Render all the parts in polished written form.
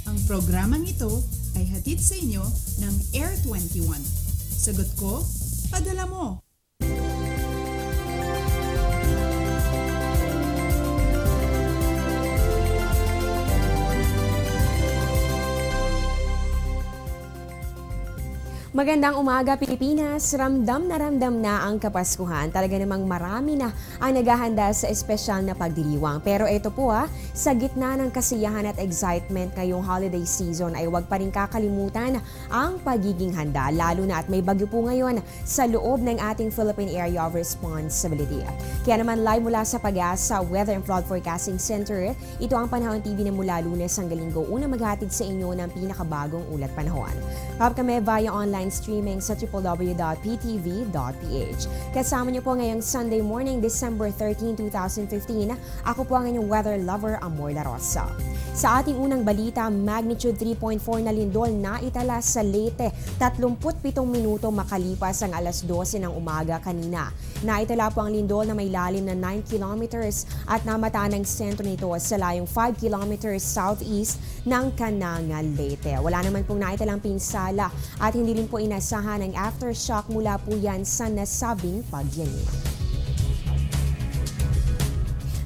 Ang programang ito ay hatid sa inyo ng Air 21. Sagot ko, padala mo! Magandang umaga Pilipinas, ramdam na ang Kapaskuhan. Talaga namang marami na ang naghahanda sa espesyal na pagdiriwang. Pero ito po sa gitna ng kasiyahan at excitement ngayong holiday season ay huwag pa rin kakalimutan ang pagiging handa. Lalo na at may bagyo po ngayon sa loob ng ating Philippine Area of Responsibility. Kaya naman live mula sa Pag-asa Weather and Flood Forecasting Center, ito ang Panahon TV na mula Lunes hanggang Linggo. Una maghatid sa inyo ng pinakabagong ulat panahon. Hawak kami via online streaming sa www.ptv.ph. Kasama niyo po ngayong Sunday morning, December 13, 2015. Ako po ang inyong weather lover, Amor La Rosa. Sa ating unang balita, magnitude 3.4 na lindol na itala sa Leyte, 37 minuto makalipas ang alas 12 ng umaga kanina. Naitala po ang lindol na may lalim na 9 kilometers at namataan ang sentro nito sa layong 5 kilometers southeast ng Canangal, Leyte. Wala naman pong naitalang pinsala at hindi rin po inasahan ang aftershock mula po yan sa nasabing pagyanig.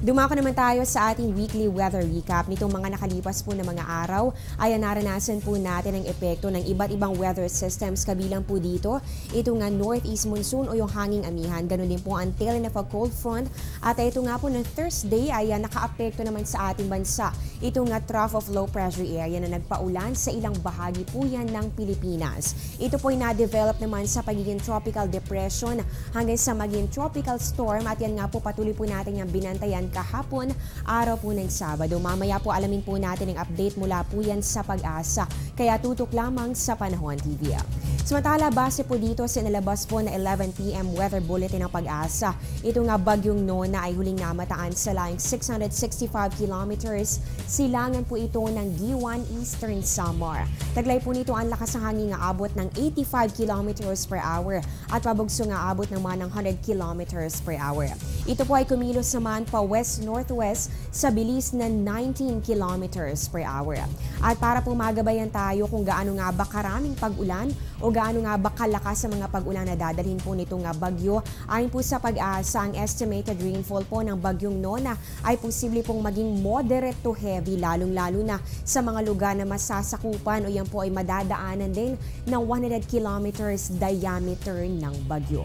Dumako naman tayo sa ating weekly weather recap. Nitong mga nakalipas po na mga araw ay naranasan po natin ang epekto ng iba't ibang weather systems. Kabilang po dito, ito nga northeast monsoon o yung hanging amihan. Ganun din po ang tail end of a cold front. At ito nga po ng Thursday ay nakaapekto naman sa ating bansa. Ito nga trough of low pressure area na nagpaulan sa ilang bahagi po yan ng Pilipinas. Ito po ay na-develop naman sa pagiging tropical depression hanggang sa maging tropical storm. At yan nga po patuloy po natin yung binantayan kahapon, araw po ng Sabado. Mamaya po alamin po natin ang update mula po yan sa Pag-asa. Kaya tutok lamang sa Panahon TV. Samantala, base po dito sa nalabas po na 11 p.m. weather bulletin ng Pag-asa, ito nga bagyong Nona ay huling namataan sa layong 665 kilometers. Silangan po ito ng Giwan, Eastern Samar. Taglay po nito ang lakas ng hangin nga abot ng 85 kilometers per hour at pabugso nga abot naman ng 100 kilometers per hour. Ito po ay kumilos naman pa west-northwest sa bilis na 19 kilometers per hour. At para po magabayan tayo kung gaano nga ba karaming pag-ulan o gaano nga ba kalakas sa mga pag-ulan na dadalhin po nito nga bagyo, ayon po sa Pag-asa, ang estimated rainfall po ng bagyong Nona ay posible pong maging moderate to heavy, lalong-lalo na sa mga lugar na masasakupan o yan po ay madadaanan din ng 100 kilometers diameter ng bagyo.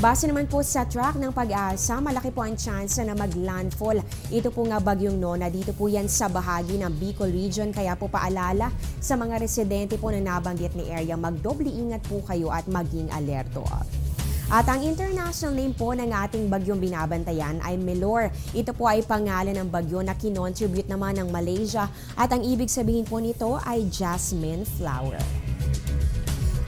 Base naman po sa track ng Pag-asa, malaki po ang chance na mag-landfall. Ito po nga bagyong Nona. Dito po yan sa bahagi ng Bicol region. Kaya po paalala sa mga residente po na nabanggit ni area, magdoble ingat po kayo at maging alerto. At ang international name po ng ating bagyong binabantayan ay Melor. Ito po ay pangalan ng bagyo na kinontribute naman ng Malaysia at ang ibig sabihin po nito ay jasmine flower.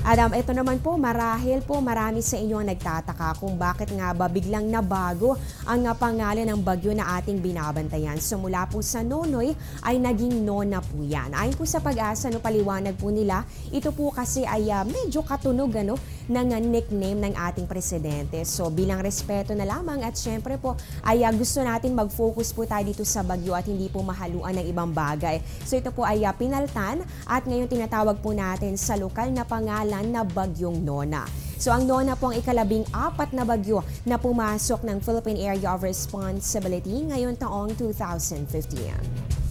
Adam, ito naman po, marahil po marami sa inyo ang nagtataka kung bakit nga ba biglang nabago ang pangalan ng bagyo na ating binabantayan. So mula po sa Nonoy ay naging Nona po yan. Ayon po sa Pag-asa, paliwanag po nila, ito po kasi ay medyo katunog ng nickname ng ating presidente. So bilang respeto na lamang at syempre po ay gusto natin mag-focus po tayo dito sa bagyo at hindi po mahaluan ng ibang bagay. So ito po ay pinaltan at ngayon tinatawag po natin sa lokal na pangalan na bagyong Nona. So ang Nona po ang ikalabing-4 na bagyo na pumasok ng Philippine Area of Responsibility ngayong taong 2015.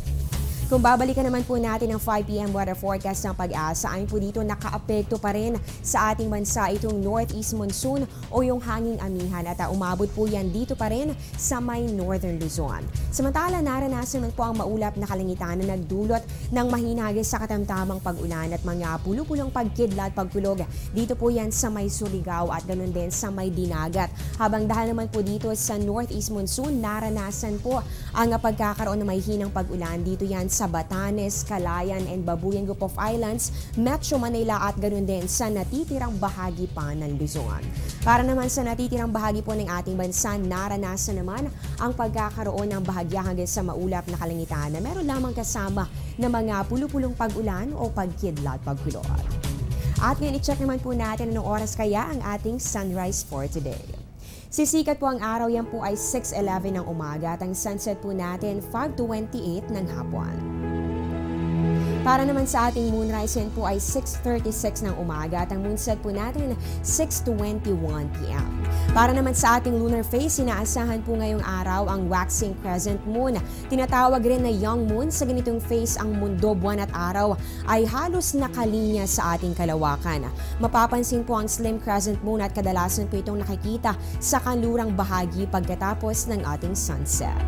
Kung babalikan naman po natin ang 5 p.m. weather forecast ng Pag-asa, ayon po dito nakaapekto pa rin sa ating bansa itong northeast monsoon o yung hanging amihan at umabot po yan dito pa rin sa may northern Luzon. Samantala, naranasan man po ang maulap na kalangitan na nagdulot ng mahinagis sa katamtamang pag-ulan at mga pulupulong pagkidlat, pagkulog. Dito po yan sa may Surigao at ganun din sa may Dinagat. Habang dahil naman po dito sa northeast monsoon, naranasan po ang pagkakaroon ng mahihinang pag-ulan. Dito yan sa Batanes, Calayan and Babuyan Group of Islands, Metro Manila at ganoon din sa natitirang bahagi pa ng Luzon. Para naman sa natitirang bahagi po ng ating bansa, naranasan naman ang pagkakaroon ng bahagya hanggang sa maulap na kalangitan na meron lamang kasama ng mga pulupulong pag-ulan o pagkidlat, pagkulog. At ngayon i-check naman po natin anong oras kaya ang ating sunrise for today. Sisikat po ang araw, yan po ay 6:11 ng umaga at ang sunset po natin 5:28 ng hapon. Para naman sa ating moonrise, yan po ay 6:36 ng umaga at ang moonset po natin 6:21 p.m. Para naman sa ating lunar phase, inaasahan po ngayong araw ang waxing crescent moon. Tinatawag rin na young moon. Sa ganitong phase, ang mundo, buwan at araw ay halos nakalinya sa ating kalawakan. Mapapansin po ang slim crescent moon at kadalasan po itong nakikita sa kanlurang bahagi pagkatapos ng ating sunset.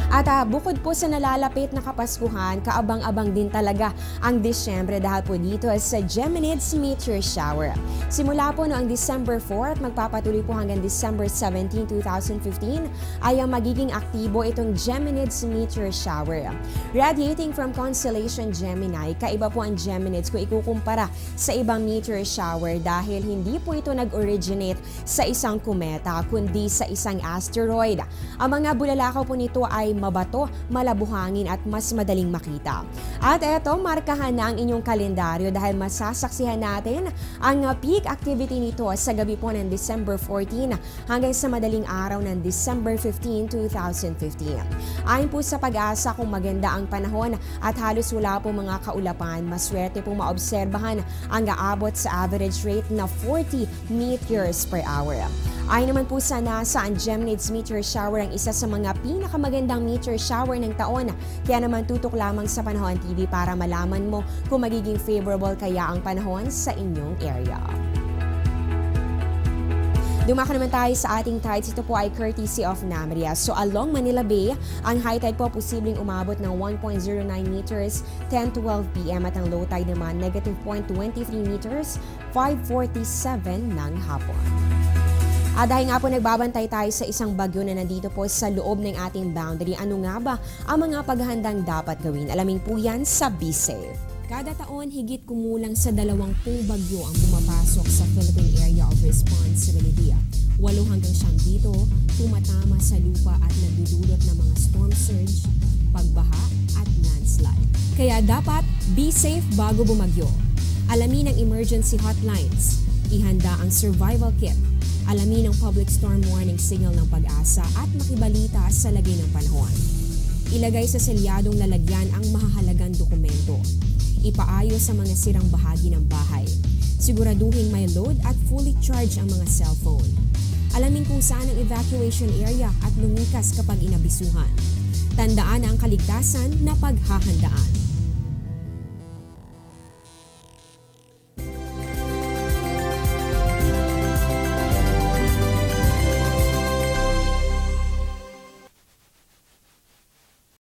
At bukod po sa nalalapit na Kapaskuhan, kaabang-abang din talaga ang Disyembre dahil po dito sa Geminids meteor shower. Simula po noong December 4 at magpapatuloy po hanggang December 17, 2015 ay ang magiging aktibo itong Geminids meteor shower. Radiating from constellation Gemini, kaiba po ang Geminids kung ikukumpara sa ibang meteor shower dahil hindi po ito nag-originate sa isang kometa kundi sa isang asteroid. Ang mga bulalakaw po nito ay mabato, malabuhangin at mas madaling makita. At eto, markahan na ang inyong kalendaryo dahil masasaksihan natin ang peak activity nito sa gabi po ng December 14 hanggang sa madaling araw ng December 15, 2015. Ayon po sa Pag-asa, kung maganda ang panahon at halos wala po mga kaulapan, maswerte po maobserbahan ang aabot sa average rate na 40 meteors per hour. Ayon naman po sa NASA, ang Geminids meteor shower ang isa sa mga pinakamagandang meteor shower ng taon. Kaya naman tutok lamang sa Panahon TV para malaman mo kung magiging favorable kaya ang panahon sa inyong area. Dumako naman tayo sa ating tides. Ito po ay courtesy of Namria. So along Manila Bay, ang high tide po posibleng umabot ng 1.09 meters 10-12 p.m. at ang low tide naman negative 0.23 meters 5:47 ng hapon. Dahil nga po nagbabantay tayo sa isang bagyo na nandito po sa loob ng ating boundary, ano nga ba ang mga paghahandang dapat gawin? Alamin po yan sa Be Safe. Kada taon, higit kumulang sa 20 bagyo ang pumapasok sa Philippine Area of Responsibility. 8 hanggang 9 dito, tumatama sa lupa at nagdudulot ng mga storm surge, pagbaha at landslide. Kaya dapat be safe bago bumagyo. Alamin ang emergency hotlines. Ihanda ang survival kit. Alamin ang public storm warning signal ng Pag-asa at makibalita sa lagay ng panahon. Ilagay sa selyadong lalagyan ang mahahalagang dokumento. Ipaayos sa mga sirang bahagi ng bahay. Siguraduhin may load at fully charge ang mga cellphone. Alamin kung saan ang evacuation area at lumikas kapag inabisuhan. Tandaan ang kaligtasan na paghahandaan.